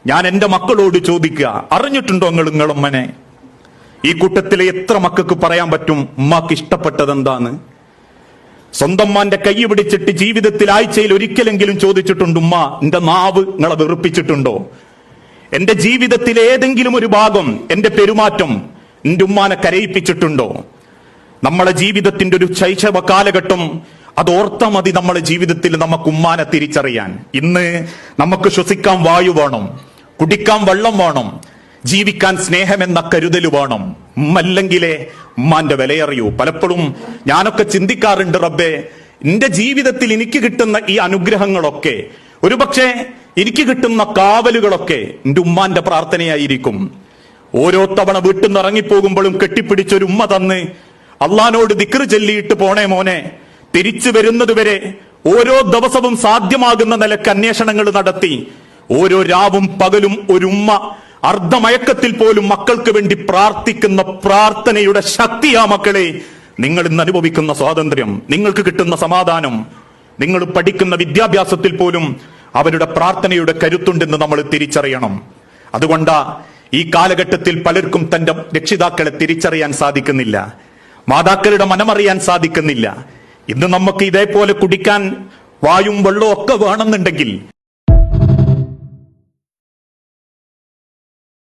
ഞാൻ എന്റെ മക്കളോട് ചോദിക്കുക, അറിഞ്ഞിട്ടുണ്ടോ നിങ്ങളുമ്മനെ? ഈ കൂട്ടത്തിലെ എത്ര മക്കൾക്ക് പറയാൻ പറ്റും ഉമ്മാക്ക് ഇഷ്ടപ്പെട്ടത് എന്താന്ന്? സ്വന്തം മാന്റെ കൈ പിടിച്ചിട്ട് ജീവിതത്തിൽ ആഴ്ചയിൽ ഒരിക്കലെങ്കിലും ചോദിച്ചിട്ടുണ്ട്, ഉമ്മ എന്റെ നാവ് നിങ്ങളെ വെറുപ്പിച്ചിട്ടുണ്ടോ? എന്റെ ജീവിതത്തിലെ ഏതെങ്കിലും ഒരു ഭാഗം, എന്റെ പെരുമാറ്റം എന്റെ ഉമ്മാനെ കരയിപ്പിച്ചിട്ടുണ്ടോ? നമ്മളെ ജീവിതത്തിന്റെ ഒരു ശൈശവ കാലഘട്ടം അത് ഓർത്താ മതി നമ്മളെ ജീവിതത്തിൽ നമുക്ക് ഉമ്മാനെ തിരിച്ചറിയാൻ. ഇന്ന് നമുക്ക് ശ്വസിക്കാൻ വായു വേണം, കുടിക്കാൻ വെള്ളം വേണം, ജീവിക്കാൻ സ്നേഹമെന്ന കരുതൽ വേണം. ഉമ്മല്ലെങ്കിലേ ഉമ്മാന്റെ വിലയറിയൂ. പലപ്പോഴും ഞാനൊക്കെ ചിന്തിക്കാറുണ്ട്, റബ്ബേ, എന്റെ ജീവിതത്തിൽ എനിക്ക് കിട്ടുന്ന ഈ അനുഗ്രഹങ്ങളൊക്കെ, ഒരുപക്ഷെ എനിക്ക് കിട്ടുന്ന കാവലുകളൊക്കെ എന്റെ ഉമ്മാന്റെ പ്രാർത്ഥനയായിരിക്കും. ഓരോ തവണ വീട്ടിൽ നിന്ന് ഇറങ്ങിപ്പോകുമ്പോഴും കെട്ടിപ്പിടിച്ചൊരു ഉമ്മ തന്ന് അള്ളഹാനോട് ദിക്ർ ചൊല്ലിയിട്ട് പോണേ മോനെ, തിരിച്ചു വരുന്നതുവരെ ഓരോ ദിവസവും സാധ്യമാകുന്ന നിലക്ക് അന്വേഷണങ്ങൾ നടത്തി ഓരോ രാവും പകലും ഒരു ഉമ്മ അർദ്ധമയക്കത്തിൽ പോലും മക്കൾക്ക് വേണ്ടി പ്രാർത്ഥിക്കുന്ന പ്രാർത്ഥനയുടെ ശക്തിയാ മക്കളെ നിങ്ങൾ ഇന്ന് അനുഭവിക്കുന്ന സ്വാതന്ത്ര്യം, നിങ്ങൾക്ക് കിട്ടുന്ന സമാധാനം. നിങ്ങൾ പഠിക്കുന്ന വിദ്യാഭ്യാസത്തിൽ പോലും അവരുടെ പ്രാർത്ഥനയുടെ കരുത്തുണ്ടെന്ന് നമ്മൾ തിരിച്ചറിയണം. അതുകൊണ്ടാ ഈ കാലഘട്ടത്തിൽ പലർക്കും തന്റെ രക്ഷിതാക്കളെ തിരിച്ചറിയാൻ സാധിക്കുന്നില്ല, മാതാക്കളുടെ മനമറിയാൻ സാധിക്കുന്നില്ല. ഇന്ന് നമുക്ക് ഇതേപോലെ കുടിക്കാൻ വായും വെള്ളവും ഒക്കെ വേണമെന്നുണ്ടെങ്കിൽ